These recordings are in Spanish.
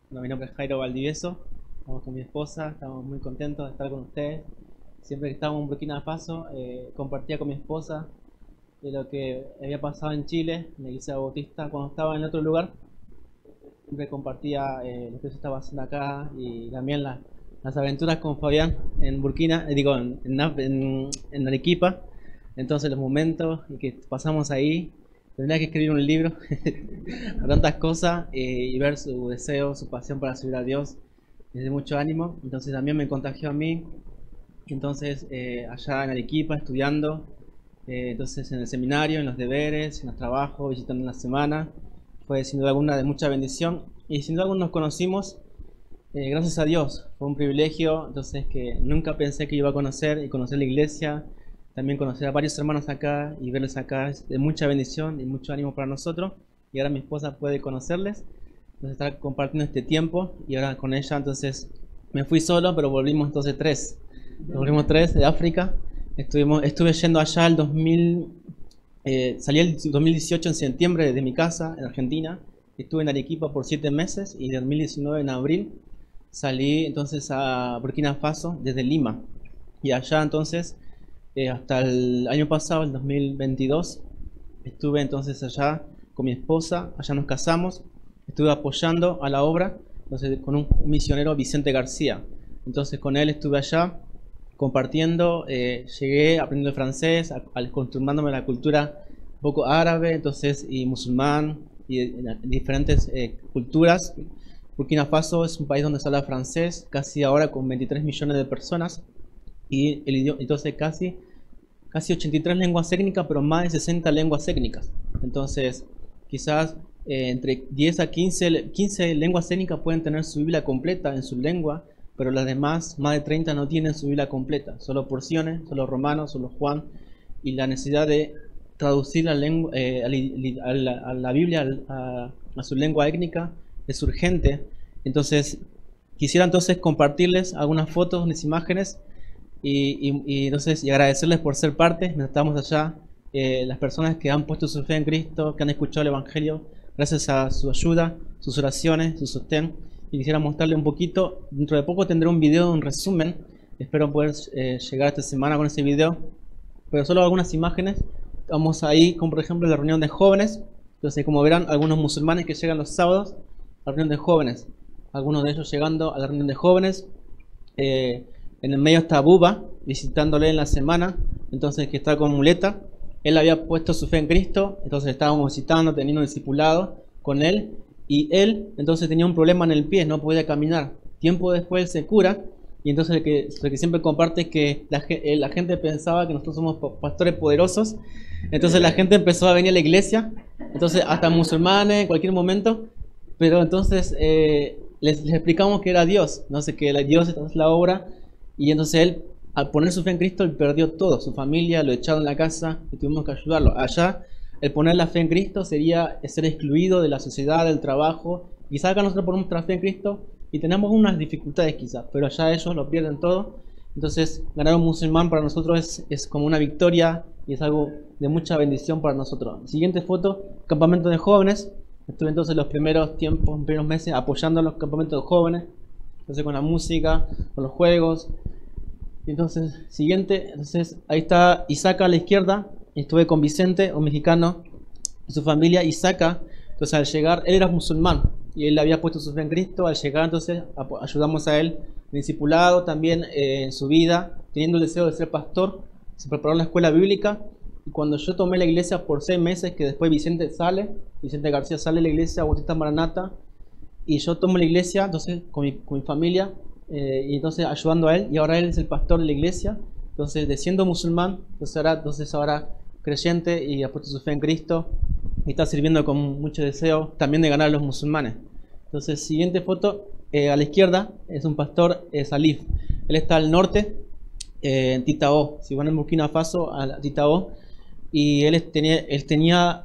Bueno, mi nombre es Jairo Valdivieso, estamos con mi esposa, estamos muy contentos de estar con ustedes. Siempre que estábamos en Burkina Faso, compartía con mi esposa de lo que había pasado en Chile, en la iglesia bautista, cuando estaba en otro lugar. Siempre compartía lo que se estaba haciendo acá y también las aventuras con Fabián en Burkina, en Arequipa. Entonces los momentos que pasamos ahí, tendría que escribir un libro con tantas cosas y ver su deseo, su pasión para servir a Dios desde mucho ánimo. Entonces también me contagió a mí. Entonces allá en Arequipa estudiando, entonces en el seminario, en los deberes, en los trabajos, visitando en la semana, fue sin duda alguna de mucha bendición y sin duda alguna nos conocimos. Gracias a Dios, fue un privilegio, entonces que nunca pensé que iba a conocer y conocer la iglesia, también conocer a varios hermanos acá y verles acá es de mucha bendición y mucho ánimo para nosotros. Y ahora mi esposa puede conocerles, entonces estar compartiendo este tiempo y ahora con ella, entonces me fui solo, pero volvimos entonces tres. Nos volvimos tres de África. Estuve yendo allá el 2000, salí el 2018 en septiembre de mi casa en Argentina. Estuve en Arequipa por 7 meses y en 2019 en abril salí entonces a Burkina Faso desde Lima. Y allá entonces hasta el año pasado, el 2022, estuve entonces allá con mi esposa, allá nos casamos, estuve apoyando a la obra entonces, con un misionero, Vicente García. Entonces con él estuve allá compartiendo, llegué aprendiendo francés, acostumbrándome a la cultura un poco árabe, entonces y musulmán y diferentes culturas. Burkina Faso es un país donde se habla francés, casi ahora con 23 millones de personas y el idioma, entonces casi 83 lenguas étnicas, pero más de 60 lenguas étnicas. Entonces quizás entre 10 a 15 lenguas étnicas pueden tener su Biblia completa en su lengua, pero las demás, más de 30, no tienen su Biblia completa, solo porciones, solo Romanos, solo Juan, y la necesidad de traducir la lengua, a la Biblia a su lengua étnica es urgente. Entonces quisiera entonces compartirles algunas fotos, unas imágenes entonces y agradecerles por ser parte. Estamos allá, las personas que han puesto su fe en Cristo, que han escuchado el Evangelio, gracias a su ayuda, sus oraciones, su sostén. Y quisiera mostrarle un poquito. Dentro de poco tendré un video, un resumen. Espero poder llegar esta semana con ese video. Pero solo algunas imágenes. Vamos ahí, como por ejemplo la reunión de jóvenes. Entonces, como verán, algunos musulmanes que llegan los sábados a la reunión de jóvenes. Algunos de ellos llegando a la reunión de jóvenes. En el medio está Buba, visitándole en la semana. Entonces, que está con muleta. Él había puesto su fe en Cristo. Entonces, estábamos visitando, teniendo un discipulado con él. Y él entonces tenía un problema en el pie, no podía caminar. Tiempo después él se cura y entonces lo que siempre comparte es que la gente pensaba que nosotros somos pastores poderosos. Entonces la gente empezó a venir a la iglesia, entonces hasta musulmanes en cualquier momento, pero entonces les explicamos que era Dios, no sé, que Dios es la obra. Y entonces él, al poner su fe en Cristo, él perdió todo, su familia, lo echaron en la casa y tuvimos que ayudarlo. Allá el poner la fe en Cristo sería ser excluido de la sociedad, del trabajo. Quizás acá nosotros ponemos nuestra fe en Cristo y tenemos unas dificultades quizás, pero allá ellos lo pierden todo. Entonces ganar un musulmán para nosotros es como una victoria y es algo de mucha bendición para nosotros. Siguiente foto, campamento de jóvenes. Estuve entonces los primeros tiempos, primeros meses apoyando a los campamentos de jóvenes. Entonces con la música, con los juegos. Entonces, siguiente, entonces ahí está Isaac a la izquierda. Estuve con Vicente, un mexicano, y su familia, Isaac. Entonces al llegar, él era musulmán y él había puesto su fe en Cristo. Al llegar entonces ayudamos a él en discipulado, también en su vida, teniendo el deseo de ser pastor. Se preparó en la escuela bíblica y cuando yo tomé la iglesia por 6 meses, que después Vicente García sale de la iglesia, Bautista Maranata, y yo tomo la iglesia entonces con mi familia y entonces ayudando a él, y ahora él es el pastor de la iglesia. Entonces, de siendo musulmán, entonces ahora creyente y ha puesto su fe en Cristo y está sirviendo con mucho deseo también de ganar a los musulmanes. Entonces, siguiente foto, a la izquierda es un pastor, Salif. Él está al norte, en Titao. Si van en Burkina Faso, a Titao. Y él tenía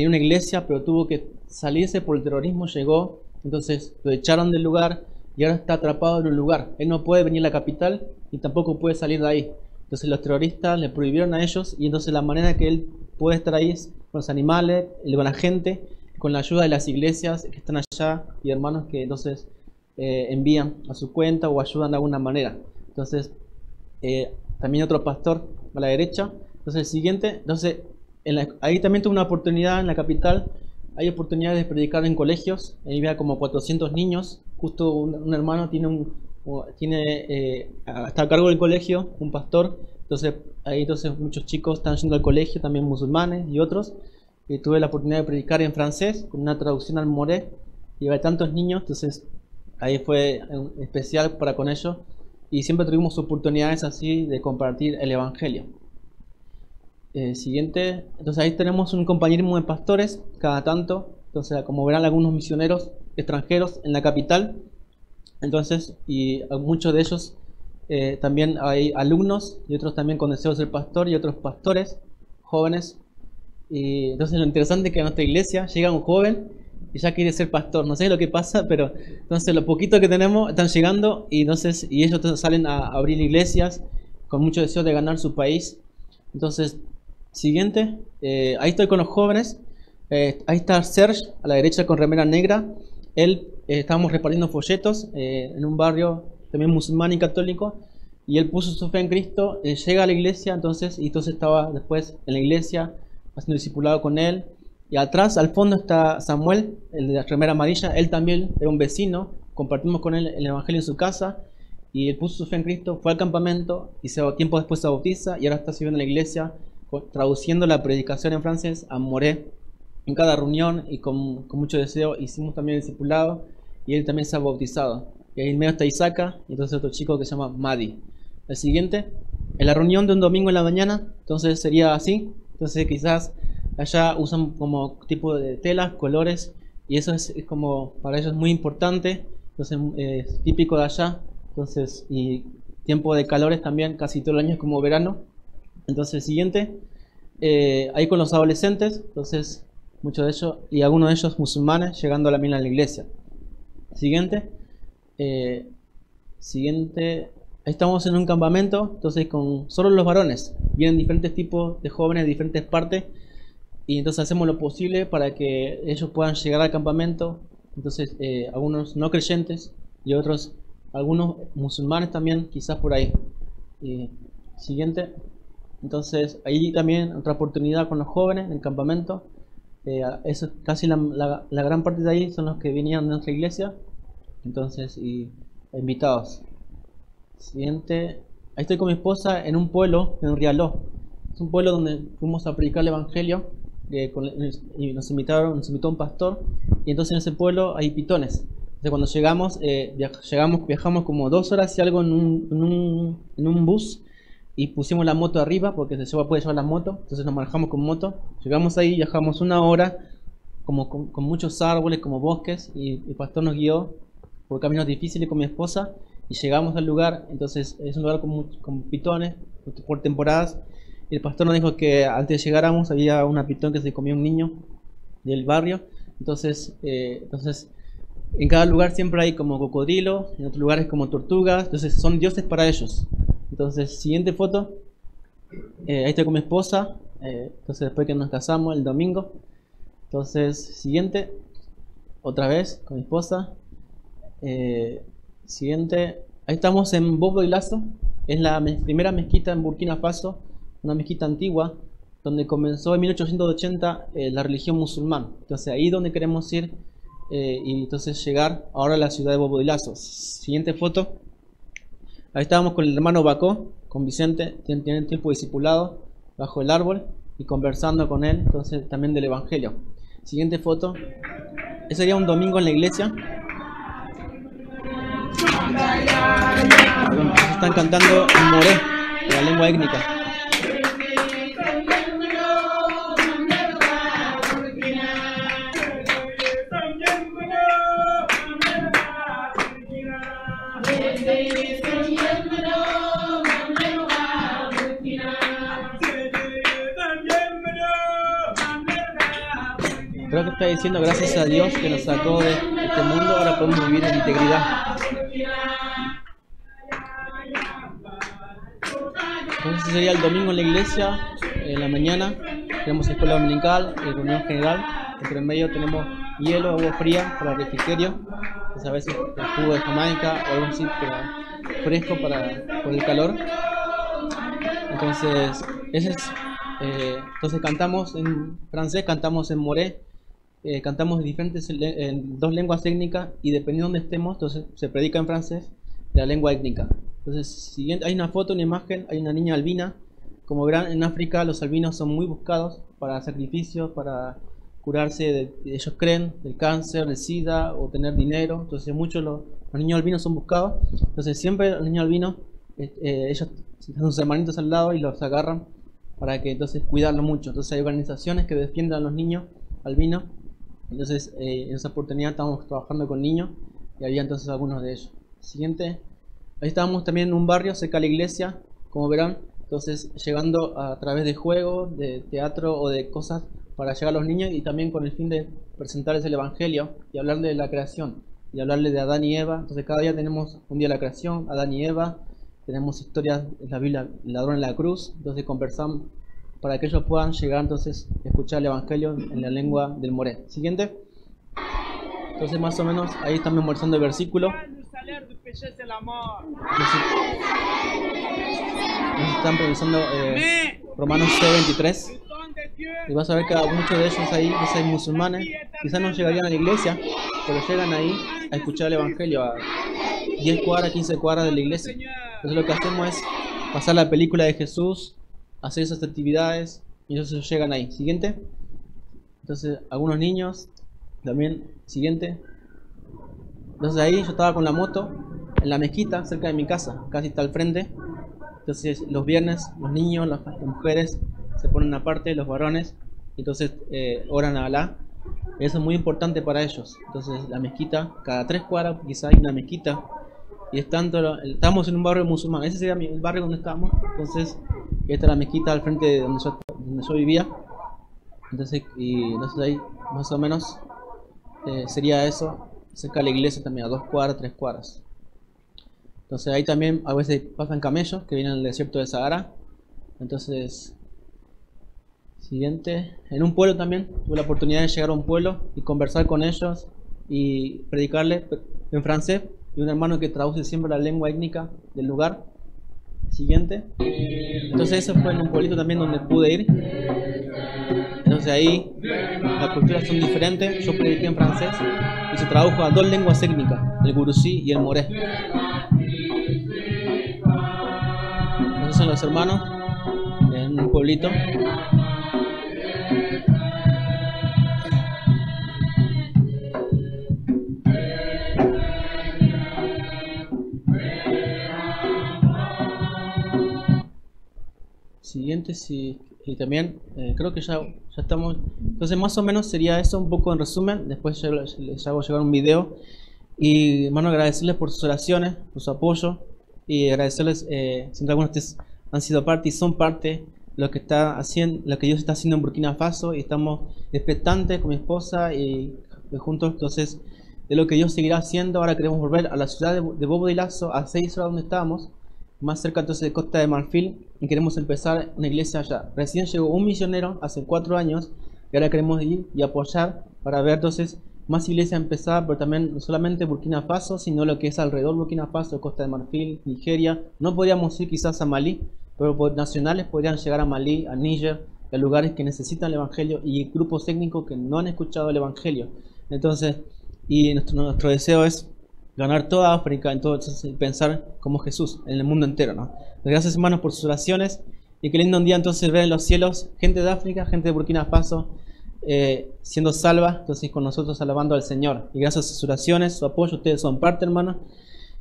una iglesia, pero tuvo que salirse por el terrorismo, llegó. Entonces, lo echaron del lugar y ahora está atrapado en un lugar. Él no puede venir a la capital y tampoco puede salir de ahí. Entonces los terroristas le prohibieron a ellos y entonces la manera que él puede estar ahí es con los animales, con la gente, con la ayuda de las iglesias que están allá y hermanos que entonces envían a su cuenta o ayudan de alguna manera. Entonces, también otro pastor a la derecha. Entonces, el siguiente, entonces, ahí también tuve una oportunidad en la capital. Hay oportunidades de predicar en colegios. Ahí había como 400 niños. Justo un hermano está a cargo del colegio, un pastor. Entonces, ahí muchos chicos están yendo al colegio, también musulmanes y otros. Y tuve la oportunidad de predicar en francés con una traducción al moré. Y había tantos niños, entonces ahí fue especial para con ellos. Y siempre tuvimos oportunidades así de compartir el evangelio. Siguiente, entonces ahí tenemos un compañerismo de pastores cada tanto. Entonces, como verán, algunos misioneros extranjeros en la capital. Entonces, y muchos de ellos también hay alumnos y otros también con deseos de ser pastor y otros pastores jóvenes. Y entonces lo interesante es que a nuestra iglesia llega un joven y ya quiere ser pastor. No sé lo que pasa, pero entonces lo poquito que tenemos están llegando y ellos salen a abrir iglesias con mucho deseo de ganar su país. Entonces, siguiente, ahí estoy con los jóvenes. Ahí está Serge a la derecha con remera negra. Estábamos repartiendo folletos en un barrio también musulmán y católico, y él puso su fe en Cristo. Llega a la iglesia, entonces estaba después en la iglesia haciendo discipulado con él. Y atrás, al fondo, está Samuel, el de la remera amarilla. Él también era un vecino, compartimos con él el evangelio en su casa, y él puso su fe en Cristo, fue al campamento y tiempo después se bautiza, y ahora está sirviendo en la iglesia traduciendo la predicación en francés a moré. En cada reunión y con mucho deseo hicimos también el discipulado, y él también se ha bautizado. Y ahí en medio está Isaka y entonces otro chico que se llama Madi. El siguiente, en la reunión de un domingo en la mañana, entonces sería así. Entonces quizás allá usan como tipo de telas, colores, y eso es como para ellos muy importante. Entonces es típico de allá. Entonces, y tiempo de calores también, casi todo el año es como verano. Entonces siguiente, ahí con los adolescentes, entonces muchos de ellos, y algunos de ellos musulmanes, llegando a la mina de la iglesia. Siguiente, ahí estamos en un campamento, entonces con solo los varones, vienen diferentes tipos de jóvenes de diferentes partes, y entonces hacemos lo posible para que ellos puedan llegar al campamento. Entonces algunos no creyentes y algunos musulmanes también, quizás por ahí. Siguiente, entonces ahí también otra oportunidad con los jóvenes en el campamento. Eso, casi la gran parte de ahí son los que venían de nuestra iglesia, entonces, y invitados. Siguiente, ahí estoy con mi esposa en un pueblo, en Rialó. Es un pueblo donde fuimos a predicar el evangelio, y nos invitó un pastor, y entonces en ese pueblo hay pitones. Entonces cuando viajamos como 2 horas y algo en un bus, y pusimos la moto arriba porque puede llevar la moto. Entonces nos manejamos con moto, llegamos ahí, viajamos 1 hora como con muchos árboles, como bosques, y el pastor nos guió por caminos difíciles con mi esposa y llegamos al lugar. Entonces es un lugar con pitones por temporadas, y el pastor nos dijo que antes de llegáramos había una pitón que se comía un niño del barrio. Entonces en cada lugar siempre hay como cocodrilos, en otros lugares como tortugas, entonces son dioses para ellos. Entonces, siguiente foto, ahí estoy con mi esposa, entonces después que nos casamos el domingo. Entonces, siguiente, otra vez con mi esposa. Siguiente, ahí estamos en Bobo y Lazo, es la primera mezquita en Burkina Faso, una mezquita antigua, donde comenzó en 1880 la religión musulmana. Entonces ahí es donde queremos ir, y entonces llegar ahora a la ciudad de Bobo y Lazo. Siguiente foto. Ahí estábamos con el hermano Bacó, con Vicente, tienen tiempo discipulado bajo el árbol y conversando con él, entonces también del evangelio. Siguiente foto. Ese sería un domingo en la iglesia. Están cantando en moré, la lengua étnica. Creo que está diciendo gracias a Dios que nos sacó de este mundo, ahora podemos vivir en integridad. Entonces sería el domingo en la iglesia, en la mañana tenemos escuela dominical, reunión general, entre en medio tenemos hielo, agua fría para el refrigerio. Entonces a veces el jugo de Jamaica o algo así fresco por el calor. Entonces, entonces cantamos en francés, cantamos en moré, cantamos en dos lenguas étnicas y dependiendo de donde estemos, entonces se predica en francés la lengua étnica. Entonces, siguiente, hay una foto, una imagen, hay una niña albina. Como verán, en África los albinos son muy buscados para sacrificios, para curarse, ellos creen, del cáncer, del SIDA o tener dinero. Entonces muchos los niños albinos son buscados. Entonces siempre los niños albinos, ellos tienen sus hermanitos al lado y los agarran para que entonces cuidarlo mucho. Entonces hay organizaciones que defiendan a los niños albinos. Entonces en esa oportunidad estábamos trabajando con niños y había entonces algunos de ellos. Siguiente, ahí estábamos también en un barrio cerca de la iglesia, como verán. Entonces llegando a través de juegos, de teatro o de cosas para llegar a los niños y también con el fin de presentarles el evangelio y hablarles de la creación y hablarles de Adán y Eva. Entonces cada día tenemos un día de la creación, Adán y Eva, tenemos historias en la Biblia, el ladrón en la cruz. Entonces conversamos para que ellos puedan llegar entonces a escuchar el evangelio en la lengua del moré. Siguiente. Entonces más o menos ahí están memorizando el versículo. Nos están revisando Romanos 6:23. Y vas a ver que muchos de ellos ahí, que son musulmanes, quizás no llegarían a la iglesia, pero llegan ahí a escuchar el evangelio a 10 cuadras, 15 cuadras de la iglesia. Entonces lo que hacemos es pasar la película de Jesús, hacer esas actividades y entonces llegan ahí. Siguiente. Entonces algunos niños también. Siguiente. Entonces ahí yo estaba con la moto en la mezquita cerca de mi casa, casi está al frente. Entonces los viernes los niños, las mujeres se ponen aparte, los varones, entonces oran a Alá. Eso es muy importante para ellos. Entonces la mezquita, cada 3 cuadras quizá hay una mezquita. Y estamos en un barrio musulmán. Ese sería el barrio donde estábamos. Entonces esta es la mezquita al frente de donde yo vivía. Entonces ahí más o menos sería eso. Cerca de la iglesia también, a 2 cuadras, 3 cuadras. Entonces ahí también a veces pasan camellos que vienen del desierto del Sahara. Entonces, siguiente. En un pueblo también tuve la oportunidad de llegar a un pueblo y conversar con ellos y predicarles en francés. Y un hermano que traduce siempre la lengua étnica del lugar. Siguiente. Entonces eso fue en un pueblito también donde pude ir. Entonces ahí las culturas son diferentes. Yo prediqué en francés y se tradujo a 2 lenguas étnicas, el gurusí y el moré. Esos son los hermanos en un pueblito. Siguiente, sí, y también creo que ya estamos. Entonces más o menos sería eso un poco en resumen. Después les hago llegar un video. Y hermano, agradecerles por sus oraciones, por su apoyo. Y agradecerles, siempre algunos de ustedes han sido parte y son parte de lo que está haciendo, lo que Dios está haciendo en Burkina Faso. Y estamos expectantes con mi esposa y juntos entonces de lo que Dios seguirá haciendo. Ahora queremos volver a la ciudad de Bobo Dioulasso, a 6 horas donde estábamos, más cerca entonces de Costa de Marfil, y queremos empezar una iglesia allá. Recién llegó un misionero hace 4 años y ahora queremos ir y apoyar para ver entonces más iglesias empezar, pero también no solamente Burkina Faso, sino lo que es alrededor de Burkina Faso, Costa de Marfil, Nigeria. No podríamos ir quizás a Malí, pero por nacionales podrían llegar a Malí, a Níger, a lugares que necesitan el evangelio y grupos étnicos que no han escuchado el evangelio. Entonces, y nuestro deseo es ganar toda África, entonces pensar como Jesús en el mundo entero, ¿no? Gracias hermanos por sus oraciones y qué lindo un día entonces ver en los cielos gente de África, gente de Burkina Faso siendo salva, entonces con nosotros alabando al Señor. Y gracias a sus oraciones, su apoyo, ustedes son parte hermanos,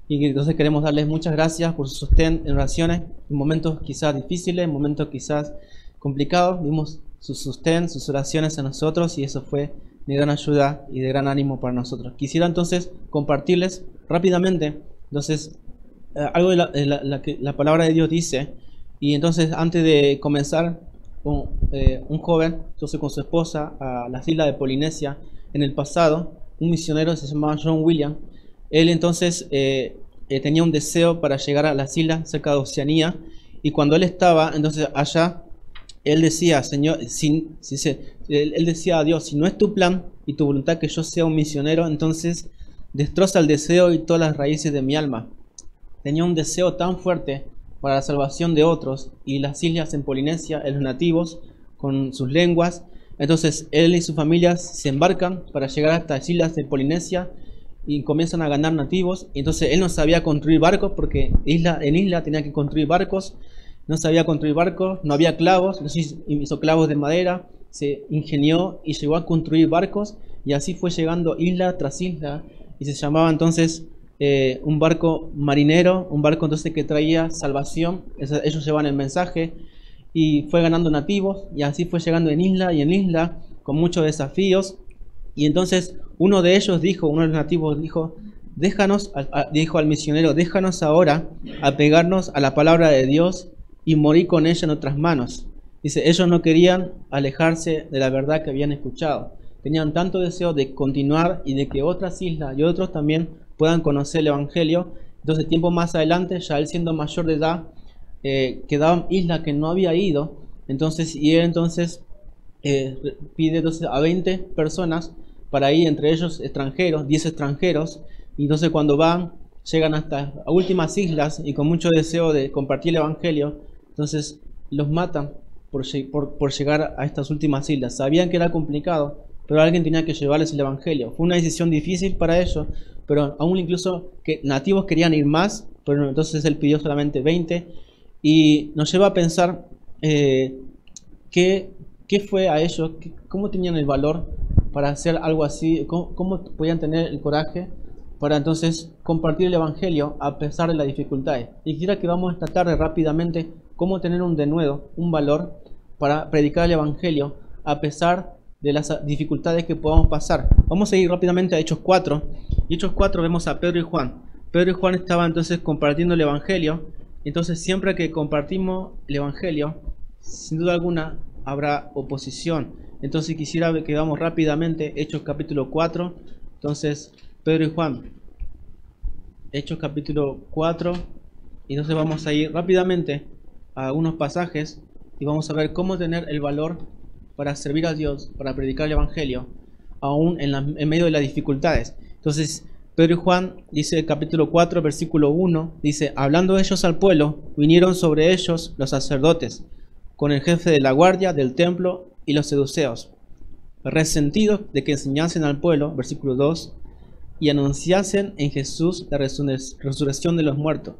y entonces queremos darles muchas gracias por su sostén en oraciones, en momentos quizás difíciles, en momentos quizás complicados. Vimos su sostén, sus oraciones a nosotros y eso fue de gran ayuda y de gran ánimo para nosotros. Quisiera entonces compartirles rápidamente entonces algo de la palabra de Dios dice. Y entonces antes de comenzar, un joven, entonces con su esposa, a las islas de Polinesia en el pasado, un misionero se llamaba John William. Él entonces tenía un deseo para llegar a las islas cerca de Oceanía, y cuando él estaba entonces allá, él decía, Señor, él decía a Dios, si no es tu plan y tu voluntad que yo sea un misionero, entonces destroza el deseo y todas las raíces de mi alma. Tenía un deseo tan fuerte para la salvación de otros y las islas en Polinesia, los nativos, con sus lenguas. Entonces él y su familia se embarcan para llegar a estas islas de Polinesia y comienzan a ganar nativos. Y entonces él no sabía construir barcos porque en isla tenía que construir barcos. No sabía construir barcos, no había clavos, hizo clavos de madera, se ingenió y llegó a construir barcos y así fue llegando isla tras isla y se llamaba entonces un barco marinero, un barco entonces que traía salvación. Ellos llevaban el mensaje y fue ganando nativos y así fue llegando en isla y en isla con muchos desafíos. Y entonces uno de ellos dijo, uno de los nativos dijo, dijo al misionero, déjanos ahora apegarnos a la palabra de Dios y morir con ella en otras manos. Dice, ellos no querían alejarse de la verdad que habían escuchado. Tenían tanto deseo de continuar y de que otras islas y otros también puedan conocer el Evangelio. Entonces tiempo más adelante, ya él siendo mayor de edad, quedaban islas que no había ido. Entonces, y él entonces pide entonces a 20 personas para ir, entre ellos extranjeros, 10 extranjeros. Y entonces cuando van, llegan hasta las últimas islas y con mucho deseo de compartir el Evangelio, entonces los matan por llegar a estas últimas islas. Sabían que era complicado, pero alguien tenía que llevarles el Evangelio. Fue una decisión difícil para ellos, pero aún incluso que nativos querían ir más, pero entonces él pidió solamente 20. Y nos lleva a pensar qué fue a ellos, cómo tenían el valor para hacer algo así, cómo podían tener el coraje para entonces compartir el Evangelio a pesar de las dificultades. Y quisiera que vamos esta tarde rápidamente cómo tener un denuedo, un valor para predicar el Evangelio a pesar de las dificultades que podamos pasar. Vamos a ir rápidamente a Hechos 4. Y Hechos 4 vemos a Pedro y Juan. Pedro y Juan estaban entonces compartiendo el Evangelio. Entonces siempre que compartimos el Evangelio, sin duda alguna habrá oposición. Entonces quisiera que vamos rápidamente Hechos capítulo 4. Entonces Pedro y Juan, Hechos capítulo 4. Y entonces vamos a ir rápidamente a unos pasajes y vamos a ver cómo tener el valor para servir a Dios, para predicar el Evangelio, aún en medio de las dificultades. Entonces, Pedro y Juan, dice el capítulo 4, versículo 1, dice, hablando ellos al pueblo, vinieron sobre ellos los sacerdotes, con el jefe de la guardia del templo y los seduceos, resentidos de que enseñasen al pueblo, versículo 2, y anunciasen en Jesús la resurrección de los muertos.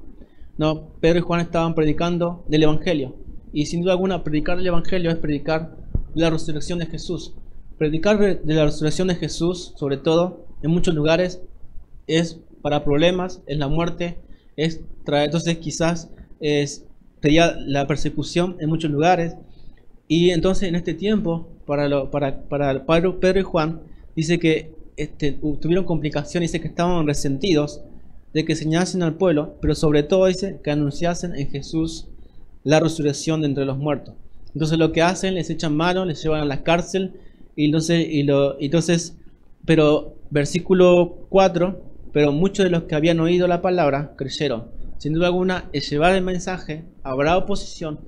No, Pedro y Juan estaban predicando del Evangelio, y sin duda alguna predicar el Evangelio es predicar la resurrección de Jesús. Predicar de la resurrección de Jesús, sobre todo en muchos lugares, es para problemas, es la muerte, es traer, entonces quizás sería la persecución en muchos lugares. Y entonces en este tiempo, para Pedro y Juan, dice que tuvieron complicaciones, dice que estaban resentidos de que enseñasen al pueblo, pero sobre todo dice que anunciasen en Jesús la resurrección de entre los muertos. Entonces lo que hacen, les echan mano, les llevan a la cárcel, y entonces, pero versículo 4, pero muchos de los que habían oído la palabra creyeron. Sin duda alguna, el llevar el mensaje, habrá oposición,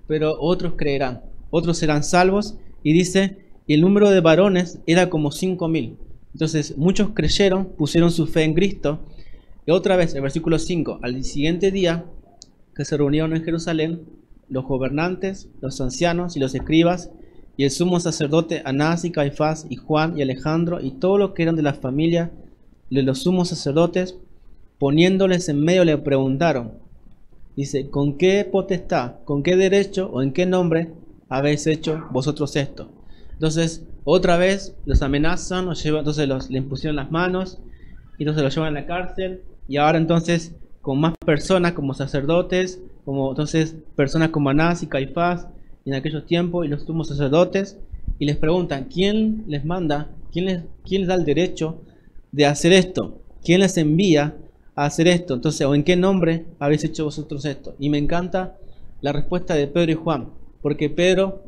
pero otros creerán, otros serán salvos, y dice, y el número de varones era como 5.000. Entonces muchos creyeron, pusieron su fe en Cristo, y otra vez, el versículo 5, al siguiente día que se reunieron en Jerusalén, los gobernantes, los ancianos y los escribas, y el sumo sacerdote Anás y Caifás, y Juan y Alejandro, y todos los que eran de la familia de los sumos sacerdotes, poniéndoles en medio le preguntaron, dice, ¿con qué potestad, con qué derecho o en qué nombre habéis hecho vosotros esto? Entonces, otra vez los amenazan, entonces le impusieron las manos, y entonces los llevan a la cárcel, y ahora entonces con más personas como sacerdotes, como entonces personas como Anás y Caifás en aquellos tiempos, y los sumos sacerdotes, y les preguntan, ¿quién les manda? ¿Quién les da el derecho de hacer esto? ¿Quién les envía a hacer esto? Entonces, ¿o en qué nombre habéis hecho vosotros esto? Y me encanta la respuesta de Pedro y Juan, porque Pedro,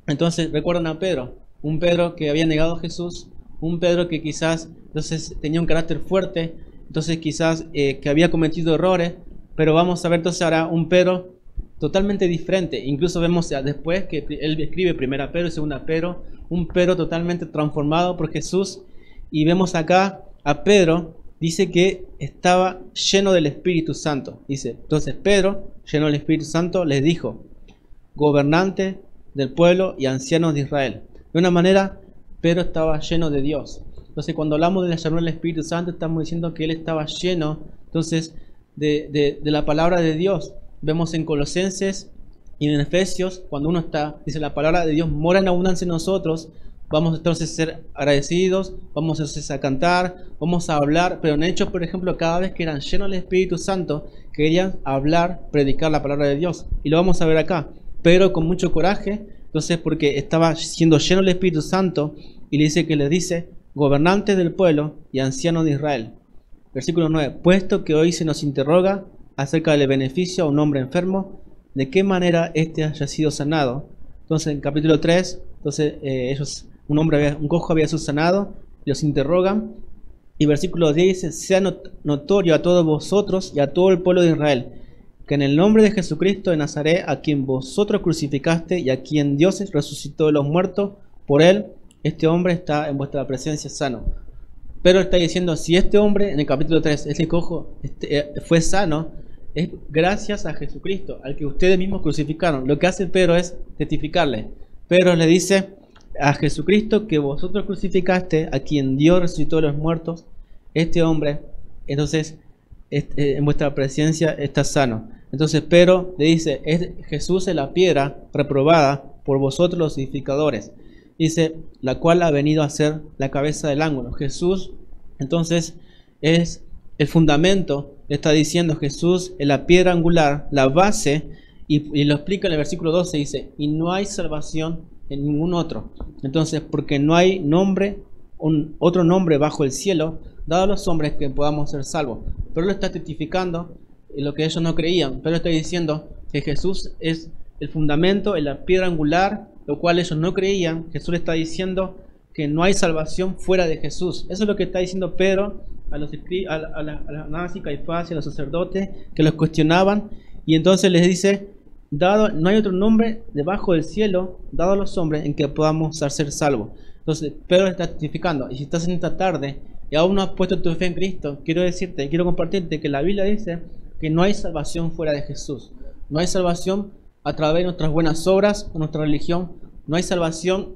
entonces recuerdan a Pedro, un Pedro que había negado a Jesús, un Pedro que quizás entonces tenía un carácter fuerte, entonces quizás que había cometido errores, pero vamos a ver entonces ahora un Pedro totalmente diferente. Incluso vemos después que él escribe primera Pedro y segunda Pedro, un Pedro totalmente transformado por Jesús, y vemos acá a Pedro dice que estaba lleno del Espíritu Santo. Dice, entonces Pedro, lleno del Espíritu Santo, les dijo, gobernante del pueblo y ancianos de Israel. De una manera, Pedro estaba lleno de Dios. Entonces, cuando hablamos de la llanura del Espíritu Santo, estamos diciendo que él estaba lleno, entonces, de la palabra de Dios. Vemos en Colosenses y en Efesios, cuando uno está, dice, la palabra de Dios mora en abundancia en nosotros. Vamos entonces a ser agradecidos, vamos entonces a cantar, vamos a hablar, pero en Hechos, por ejemplo, cada vez que eran llenos del Espíritu Santo, querían hablar, predicar la palabra de Dios. Y lo vamos a ver acá. Pero con mucho coraje, entonces porque estaba siendo lleno del Espíritu Santo, y le dice que le dice, gobernantes del pueblo y ancianos de Israel. Versículo 9, puesto que hoy se nos interroga acerca del beneficio a un hombre enfermo, de qué manera éste haya sido sanado. Entonces en capítulo 3, entonces un cojo había sido sanado, los interrogan, y versículo 10 dice, sea notorio a todos vosotros y a todo el pueblo de Israel, que en el nombre de Jesucristo de Nazaret, a quien vosotros crucificaste y a quien Dios resucitó de los muertos, por él, este hombre está en vuestra presencia sano. Pero está diciendo, si este hombre, en el capítulo 3, este cojo fue sano, es gracias a Jesucristo, al que ustedes mismos crucificaron. Lo que hace Pedro es testificarle. Pedro le dice a Jesucristo que vosotros crucificaste, a quien Dios resucitó de los muertos, este hombre, entonces, en vuestra presencia está sano. Entonces Pedro le dice, Jesús es la piedra reprobada por vosotros los edificadores. Dice, la cual ha venido a ser la cabeza del ángulo. Jesús, entonces, es el fundamento. Le está diciendo Jesús es la piedra angular, la base, y lo explica en el versículo 12, dice, y no hay salvación en ningún otro. Entonces, porque no hay otro nombre bajo el cielo, dado a los hombres que podamos ser salvos. Pero lo está testificando en lo que ellos no creían. Pero está diciendo que Jesús es el fundamento, es la piedra angular, lo cual ellos no creían. Jesús le está diciendo que no hay salvación fuera de Jesús. Eso es lo que está diciendo Pedro a los Anás y Caifás y a los sacerdotes que los cuestionaban. Y entonces les dice, no hay otro nombre debajo del cielo, dado a los hombres, en que podamos ser salvos. Entonces Pedro está testificando. Y si estás en esta tarde y aún no has puesto tu fe en Cristo, quiero compartirte que la Biblia dice que no hay salvación fuera de Jesús. No hay salvación a través de nuestras buenas obras o nuestra religión. No hay salvación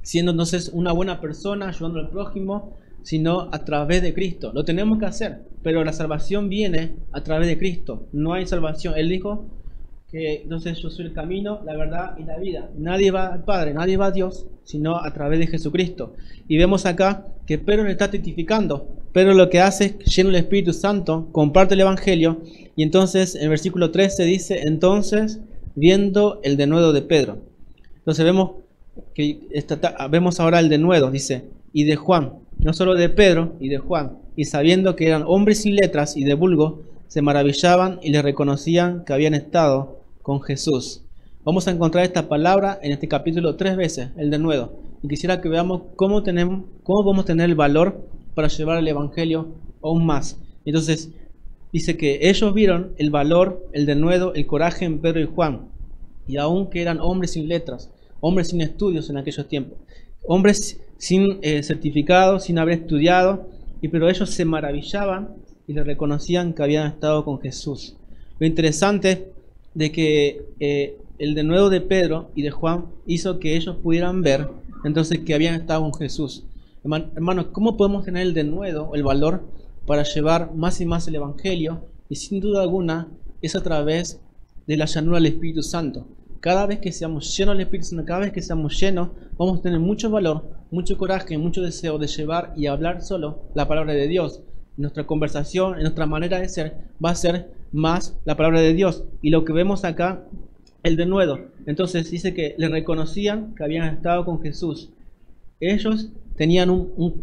siendo entonces una buena persona, ayudando al prójimo, sino a través de Cristo. Lo tenemos que hacer, pero la salvación viene a través de Cristo. No hay salvación. Él dijo que entonces yo soy el camino, la verdad y la vida. Nadie va al Padre, nadie va a Dios, sino a través de Jesucristo. Y vemos acá que Pedro le está testificando. Pedro lo que hace es, lleno del Espíritu Santo, comparte el Evangelio. Y entonces en el versículo 13 dice, entonces, viendo el denuedo de Pedro. Entonces vemos ahora el denuedo, dice, y de Juan, no solo de Pedro y de Juan, y sabiendo que eran hombres sin letras y de vulgo, se maravillaban y le reconocían que habían estado con Jesús. Vamos a encontrar esta palabra en este capítulo 3 veces, el denuedo. Y quisiera que veamos cómo podemos tener el valor para llevar el Evangelio aún más. Entonces, dice que ellos vieron el valor, el denuedo, el coraje en Pedro y Juan. Y aun que eran hombres sin letras, hombres sin estudios en aquellos tiempos, hombres sin certificado, sin haber estudiado, pero ellos se maravillaban y le reconocían que habían estado con Jesús. Lo interesante de que el denuedo de Pedro y de Juan hizo que ellos pudieran ver entonces que habían estado con Jesús. Hermanos, ¿cómo podemos tener el denuedo, el valor para llevar más y más el Evangelio? Y sin duda alguna es a través de la llanura del Espíritu Santo. Cada vez que seamos llenos del Espíritu Santo, cada vez que seamos llenos, vamos a tener mucho valor, mucho coraje, mucho deseo de llevar y hablar solo la palabra de Dios. Nuestra conversación, en nuestra manera de ser, va a ser más la palabra de Dios. Y lo que vemos acá, el denuedo. Entonces dice que le reconocían que habían estado con Jesús. Ellos tenían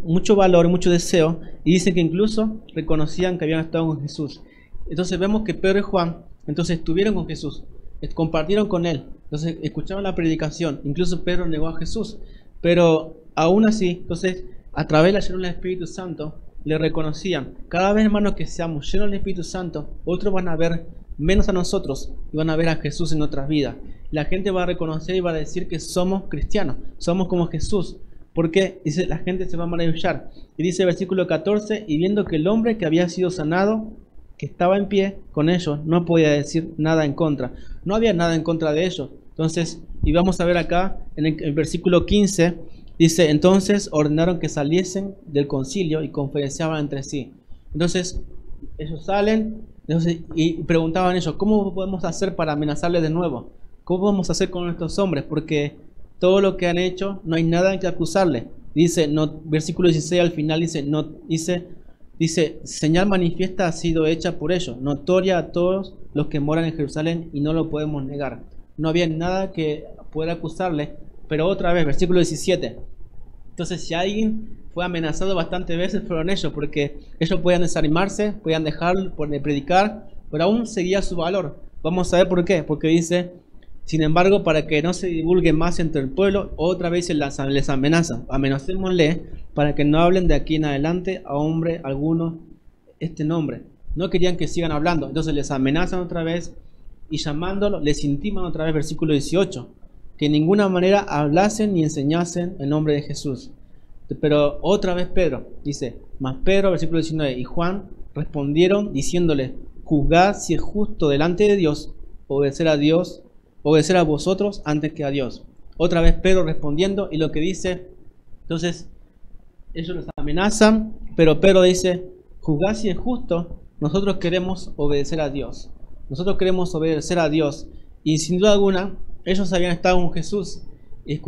mucho valor, mucho deseo, y dice que incluso reconocían que habían estado con Jesús. Entonces vemos que Pedro y Juan entonces estuvieron con Jesús, compartieron con él, entonces escucharon la predicación. Incluso Pedro negó a Jesús, pero aún así, entonces a través de la llenura del Espíritu Santo le reconocían. Cada vez, hermanos, que seamos llenos del Espíritu Santo, otros van a ver menos a nosotros y van a ver a Jesús en nuestras vidas. La gente va a reconocer y va a decir que somos cristianos, somos como Jesús. porque dice, la gente se va a maravillar. Y dice el versículo 14, y viendo que el hombre que había sido sanado, que estaba en pie con ellos, no podía decir nada en contra. No había nada en contra de ellos. Entonces, y vamos a ver acá en el versículo 15, dice, entonces ordenaron que saliesen del concilio y conferenciaban entre sí. Entonces, ellos salen y preguntaban ellos, ¿cómo podemos hacer para amenazarles de nuevo? ¿Cómo podemos hacer con estos hombres? Porque todo lo que han hecho, no hay nada en que acusarle. Dice, no, versículo 16 al final dice, señal manifiesta ha sido hecha por ellos, notoria a todos los que moran en Jerusalén y no lo podemos negar. No había nada que pueda acusarle, pero otra vez, versículo 17. Entonces, si alguien fue amenazado bastantes veces, fueron ellos, porque ellos podían desanimarse, podían dejar de predicar, pero aún seguía su valor. Vamos a ver por qué, porque dice, sin embargo, para que no se divulgue más entre el pueblo, otra vez les amenaza, amenacémosle para que no hablen de aquí en adelante a hombre alguno este nombre. No querían que sigan hablando, entonces les amenazan otra vez y llamándolo, les intiman otra vez, versículo 18, que en ninguna manera hablasen ni enseñasen el nombre de Jesús. Pero otra vez Pedro dice, mas Pedro, versículo 19, y Juan respondieron diciéndole, juzgad si es justo delante de Dios obedecer a vosotros antes que a Dios. Otra vez Pedro respondiendo, y lo que dice, entonces ellos los amenazan, pero Pedro dice, juzgad si es justo, nosotros queremos obedecer a Dios. Nosotros queremos obedecer a Dios. Y sin duda alguna, ellos habían estado con Jesús. Y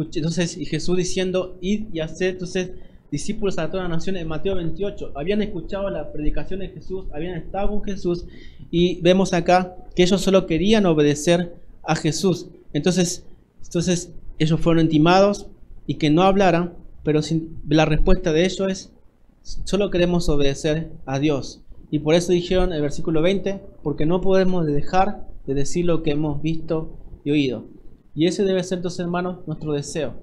Jesús diciendo, id y haced entonces discípulos a todas las naciones, en Mateo 28. Habían escuchado la predicación de Jesús, habían estado con Jesús, y vemos acá que ellos solo querían obedecer a Jesús. Entonces ellos fueron intimados y que no hablaran, pero la respuesta de ellos es, solo queremos obedecer a Dios. Y por eso dijeron el versículo 20, porque no podemos dejar de decir lo que hemos visto y oído. Y ese debe ser, entonces, hermanos, nuestro deseo.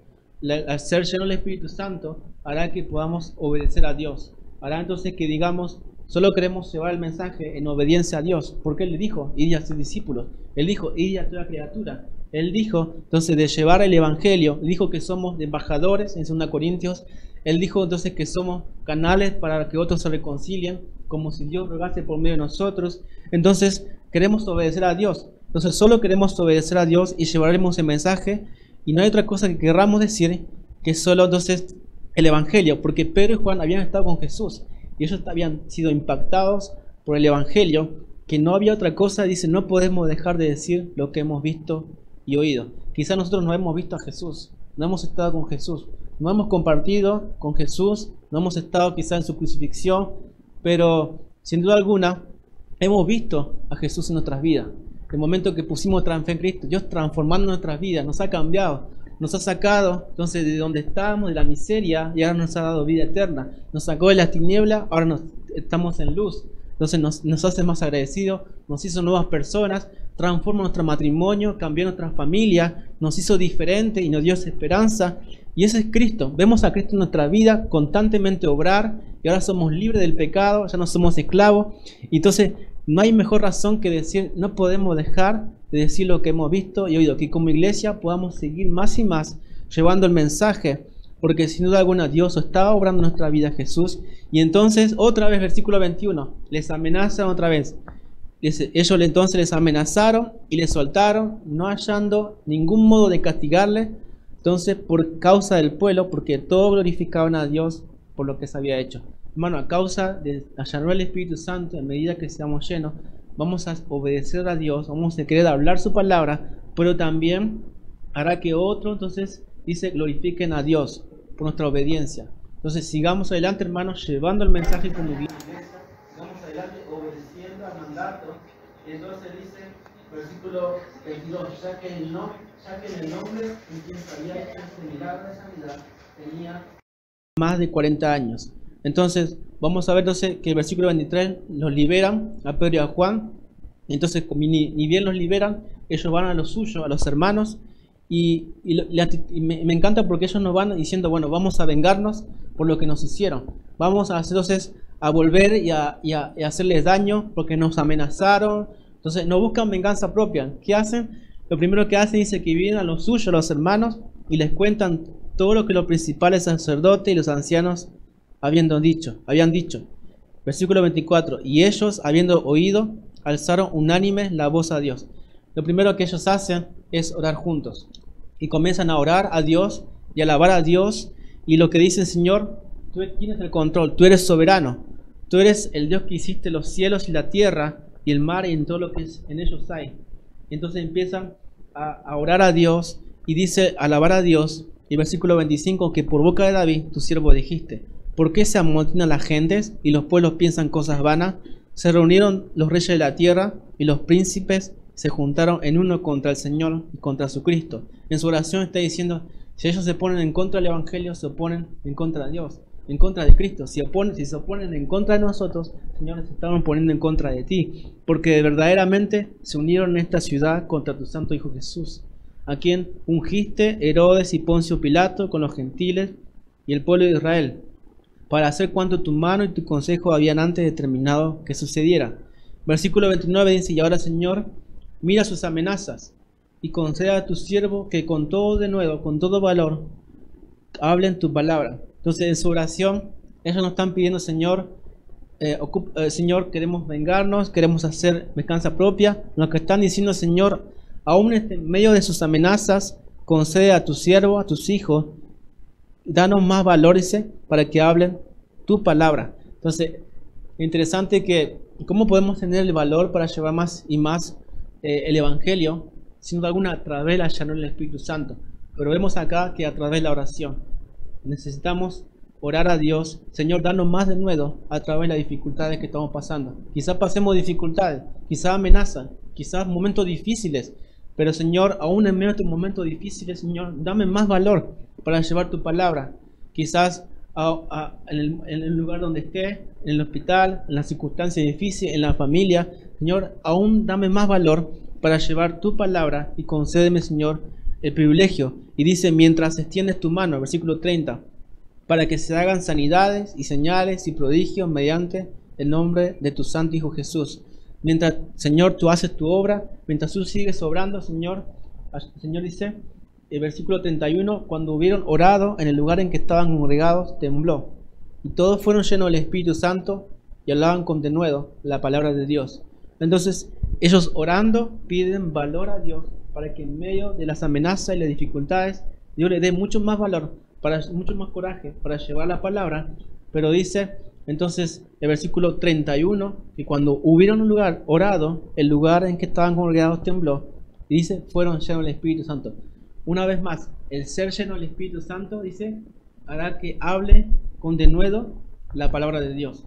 Al ser lleno del Espíritu Santo hará que podamos obedecer a Dios. Hará entonces que digamos, solo queremos llevar el mensaje en obediencia a Dios. Porque Él dijo, id a sus discípulos. Él dijo, id a toda criatura. Él dijo, entonces, de llevar el Evangelio. Él dijo que somos embajadores en 2 Corintios. Él dijo, entonces, que somos canales para que otros se reconcilien, como si Dios rogase por medio de nosotros. Entonces, queremos obedecer a Dios. Entonces, solo queremos obedecer a Dios y llevaremos el mensaje. Y no hay otra cosa que querramos decir que solo, entonces, el Evangelio. Porque Pedro y Juan habían estado con Jesús. Y ellos habían sido impactados por el Evangelio. Que no había otra cosa, dice, no podemos dejar de decir lo que hemos visto y oído. Quizás nosotros no hemos visto a Jesús. No hemos estado con Jesús. No hemos compartido con Jesús. No hemos estado quizás en su crucifixión. Pero, sin duda alguna, hemos visto a Jesús en nuestras vidas. El momento que pusimos fe en Cristo, Dios transformando nuestras vidas, nos ha cambiado, nos ha sacado entonces de donde estábamos, de la miseria, y ahora nos ha dado vida eterna. Nos sacó de las tinieblas, ahora estamos en luz. Entonces nos hace más agradecidos, nos hizo nuevas personas, transforma nuestro matrimonio, cambió nuestra familia, nos hizo diferente y nos dio esperanza. Y ese es Cristo. Vemos a Cristo en nuestra vida constantemente obrar, y ahora somos libres del pecado, ya no somos esclavos. Y entonces no hay mejor razón que decir, no podemos dejar de decir lo que hemos visto y oído, que como iglesia podamos seguir más y más llevando el mensaje, porque sin duda alguna Dios estaba obrando en nuestra vida, Jesús. Y entonces otra vez, versículo 21, les amenazan otra vez. Ellos entonces les amenazaron y les soltaron, no hallando ningún modo de castigarles, entonces por causa del pueblo, porque todos glorificaban a Dios por lo que se había hecho. Hermano, a causa de hallar el Espíritu Santo, a medida que seamos llenos, vamos a obedecer a Dios, vamos a querer hablar su palabra, pero también hará que otros, entonces, dice, glorifiquen a Dios por nuestra obediencia. Entonces, sigamos adelante, hermanos, llevando el mensaje como iglesia, sigamos adelante obedeciendo al mandato. Y entonces dice, versículo 22, ya que en el nombre en quien se había hecho este milagro de sanidad tenía más de 40 años. Entonces, vamos a ver entonces que el versículo 23 los liberan a Pedro y a Juan. Entonces, ni bien los liberan, ellos van a los suyos, a los hermanos. Y me encanta porque ellos nos van diciendo, bueno, vamos a vengarnos por lo que nos hicieron. Vamos a entonces a volver y a hacerles daño porque nos amenazaron. Entonces, no buscan venganza propia. ¿Qué hacen? Lo primero que hacen dice que vienen a los suyos, a los hermanos, y les cuentan todo lo que los principales sacerdotes y los ancianos habían dicho. Versículo 24. Y ellos, habiendo oído, alzaron unánime la voz a Dios. Lo primero que ellos hacen es orar juntos. Y comienzan a orar a Dios y alabar a Dios. Y lo que dicen: Señor, tú tienes el control, tú eres soberano. Tú eres el Dios que hiciste los cielos y la tierra y el mar y en todo lo que en ellos hay. Entonces empiezan a orar a Dios y dice, alabar a Dios. Y versículo 25, que por boca de David, tu siervo, dijiste: ¿por qué se amotinan las gentes y los pueblos piensan cosas vanas? Se reunieron los reyes de la tierra y los príncipes se juntaron en uno contra el Señor y contra su Cristo. En su oración está diciendo, si ellos se oponen en contra del Evangelio, se oponen en contra de Dios, en contra de Cristo. Si se oponen en contra de nosotros, Señor, se estaban poniendo en contra de ti, porque verdaderamente se unieron en esta ciudad contra tu santo Hijo Jesús, a quien ungiste Herodes y Poncio Pilato con los gentiles y el pueblo de Israel, para hacer cuanto tu mano y tu consejo habían antes determinado que sucediera. Versículo 29 dice, y ahora, Señor, mira sus amenazas y conceda a tu siervo que con todo denuedo, con todo valor, hablen tu palabra. Entonces, en su oración, ellos nos están pidiendo, Señor, Señor, queremos vengarnos, queremos hacer venganza propia. Lo que están diciendo, Señor, aún en medio de sus amenazas, concede a tu siervo, a tus hijos, danos más valor, dice, para que hablen tu palabra. Entonces, interesante que, ¿cómo podemos tener el valor para llevar más y más el Evangelio? Sin duda alguna, a través de la llanura del Espíritu Santo. Pero vemos acá que a través de la oración necesitamos orar a Dios. Señor, danos más de nuevo a través de las dificultades que estamos pasando. Quizás pasemos dificultades, quizás amenazas, quizás momentos difíciles. Pero Señor, aún en medio de estos momentos difíciles, Señor, dame más valor para llevar tu palabra. Quizás en el lugar donde esté, en el hospital, en las circunstancias difíciles, en la familia. Señor, aún dame más valor para llevar tu palabra y concédeme, Señor, el privilegio. Y dice, mientras extiendes tu mano, versículo 30, para que se hagan sanidades y señales y prodigios mediante el nombre de tu santo Hijo Jesús. Mientras, Señor, tú haces tu obra, mientras tú sigues obrando, Señor, dice, el versículo 31, cuando hubieron orado en el lugar en que estaban congregados, tembló. Y todos fueron llenos del Espíritu Santo y hablaban con denuedo la palabra de Dios. Entonces, ellos orando piden valor a Dios para que en medio de las amenazas y las dificultades, Dios le dé mucho más valor, mucho más coraje para llevar la palabra. Pero dice, entonces, el versículo 31, que cuando hubieron un lugar orado, el lugar en que estaban congregados tembló. Y dice, fueron llenos del Espíritu Santo. Una vez más, el ser lleno del Espíritu Santo, dice, hará que hable con denuedo la palabra de Dios.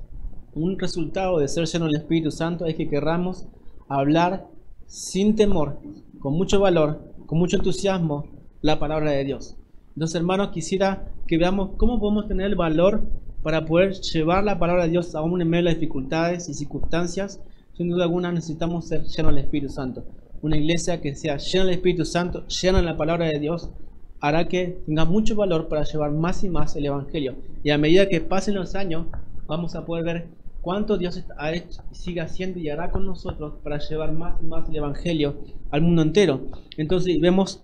Un resultado de ser lleno del Espíritu Santo es que querramos hablar sin temor, con mucho valor, con mucho entusiasmo, la palabra de Dios. Entonces, hermanos, quisiera que veamos cómo podemos tener el valor para poder llevar la palabra de Dios aún en medio de las dificultades y circunstancias. Sin duda alguna necesitamos ser llenos del Espíritu Santo. Una iglesia que sea llena del Espíritu Santo, llena de la palabra de Dios, hará que tenga mucho valor para llevar más y más el Evangelio. Y a medida que pasen los años, vamos a poder ver cuánto Dios ha hecho, sigue haciendo y hará con nosotros para llevar más y más el Evangelio al mundo entero. Entonces vemos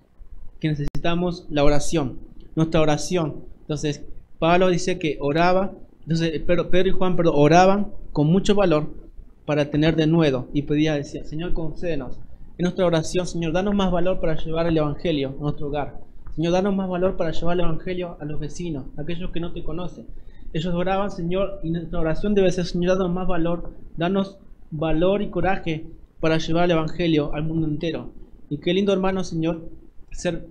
que necesitamos la oración, nuestra oración. Entonces Pablo dice que oraba, entonces Pedro y Juan oraban con mucho valor para tener denuedo y decía, Señor, concédenos en nuestra oración, Señor, danos más valor para llevar el Evangelio a nuestro hogar. Señor, danos más valor para llevar el Evangelio a los vecinos, a aquellos que no te conocen. Ellos oraban, Señor, y nuestra oración debe ser, Señor, danos más valor, danos valor y coraje para llevar el Evangelio al mundo entero. Y qué lindo, hermano, Señor, ser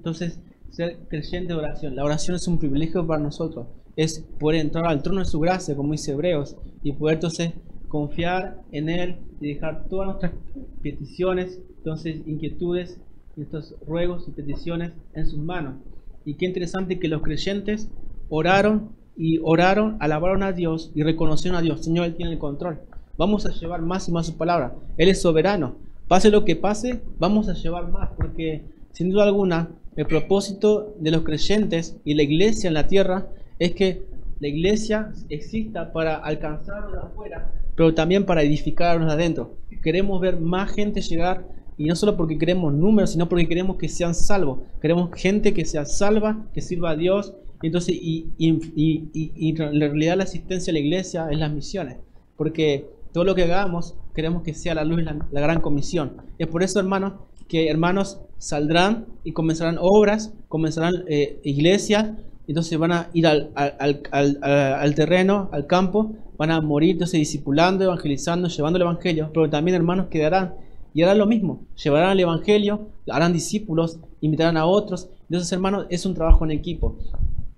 creyente de oración. La oración es un privilegio para nosotros, es poder entrar al trono de su gracia, como dice Hebreos, y poder entonces confiar en Él y dejar todas nuestras peticiones, entonces inquietudes, estos ruegos y peticiones en sus manos. Y qué interesante que los creyentes oraron, alabaron a Dios y reconocieron a Dios. Señor, Él tiene el control. Vamos a llevar más y más su palabra. Él es soberano. Pase lo que pase, vamos a llevar más, porque sin duda alguna el propósito de los creyentes y la iglesia en la tierra es que la iglesia exista para alcanzarnos de afuera, pero también para edificarnos de adentro. Queremos ver más gente llegar, y no solo porque queremos números, sino porque queremos que sean salvos. Queremos gente que sea salva, que sirva a Dios Entonces, y en realidad la asistencia a la iglesia es las misiones, porque todo lo que hagamos queremos que sea a la luz de la gran comisión. Es por eso, hermanos, que hermanos saldrán y comenzarán obras, comenzarán iglesias, entonces van a ir al terreno, al campo, van a morir, entonces discipulando, evangelizando, llevando el evangelio, pero también hermanos quedarán y harán lo mismo, llevarán el evangelio, harán discípulos, invitarán a otros. Entonces, hermanos, es un trabajo en equipo.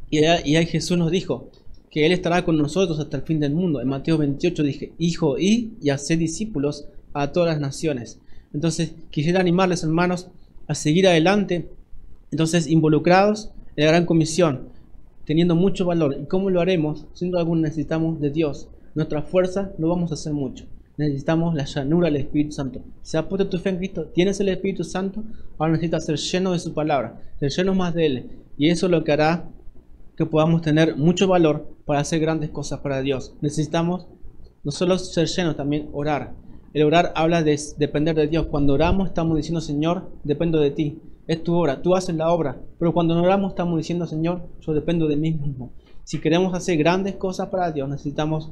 Y ahí Jesús nos dijo que Él estará con nosotros hasta el fin del mundo. En Mateo 28 dije, hijo, y haced discípulos a todas las naciones. Entonces, quisiera animarles, hermanos, a seguir adelante, entonces involucrados en la gran comisión, teniendo mucho valor. ¿Y cómo lo haremos? Sin duda alguna necesitamos de Dios. Nuestra fuerza no vamos a hacer mucho. Necesitamos la llanura del Espíritu Santo. ¿Se ha puesto tu fe en Cristo? ¿Tienes el Espíritu Santo? Ahora necesitas ser lleno de su palabra, ser lleno más de Él. Y eso es lo que hará que podamos tener mucho valor para hacer grandes cosas para Dios. Necesitamos no solo ser llenos, también orar. El orar habla de depender de Dios. Cuando oramos estamos diciendo, Señor, dependo de ti. Es tu obra, tú haces la obra. Pero cuando no oramos estamos diciendo, Señor, yo dependo de mí mismo. Si queremos hacer grandes cosas para Dios, necesitamos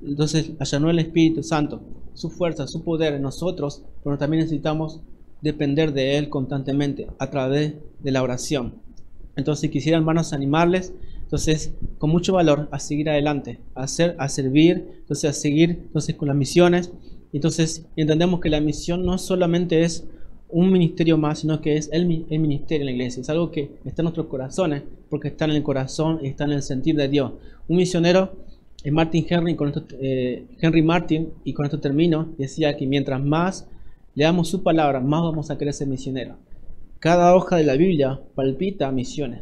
entonces allanar el Espíritu Santo, su fuerza, su poder en nosotros, pero también necesitamos depender de Él constantemente a través de la oración. Entonces quisiera, hermanos, animarles, entonces con mucho valor a seguir adelante, a servir, entonces a seguir entonces con las misiones. Entonces entendemos que la misión no solamente es un ministerio más, sino que es el ministerio en la iglesia. Es algo que está en nuestros corazones, porque está en el corazón y está en el sentir de Dios. Un misionero, Henry Martin, y con esto termino, decía que mientras más leamos su palabra, más vamos a querer ser misioneros. Cada hoja de la Biblia palpita misiones,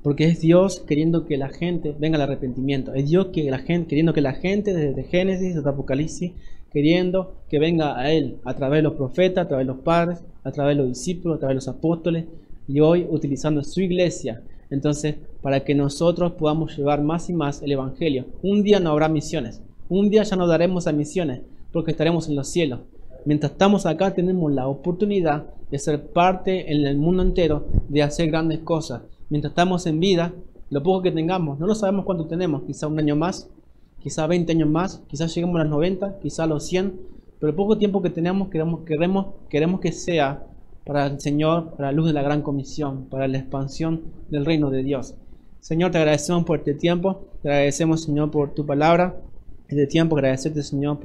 porque es Dios queriendo que la gente venga al arrepentimiento. Es Dios queriendo que la gente, desde Génesis hasta Apocalipsis, queriendo que venga a Él a través de los profetas, a través de los padres, a través de los discípulos, a través de los apóstoles, y hoy utilizando su iglesia. Entonces, para que nosotros podamos llevar más y más el Evangelio. Un día no habrá misiones, un día ya no daremos a misiones, porque estaremos en los cielos. Mientras estamos acá tenemos la oportunidad de ser parte en el mundo entero, de hacer grandes cosas. Mientras estamos en vida, lo poco que tengamos, no lo sabemos cuánto tenemos, quizá un año más, quizá 20 años más, quizás lleguemos a los 90, quizá a los 100, pero el poco tiempo que tenemos queremos que sea para el Señor, para la luz de la gran comisión, para la expansión del reino de Dios. Señor, te agradecemos por este tiempo, te agradecemos, Señor, por tu palabra, este tiempo, agradecerte, Señor, por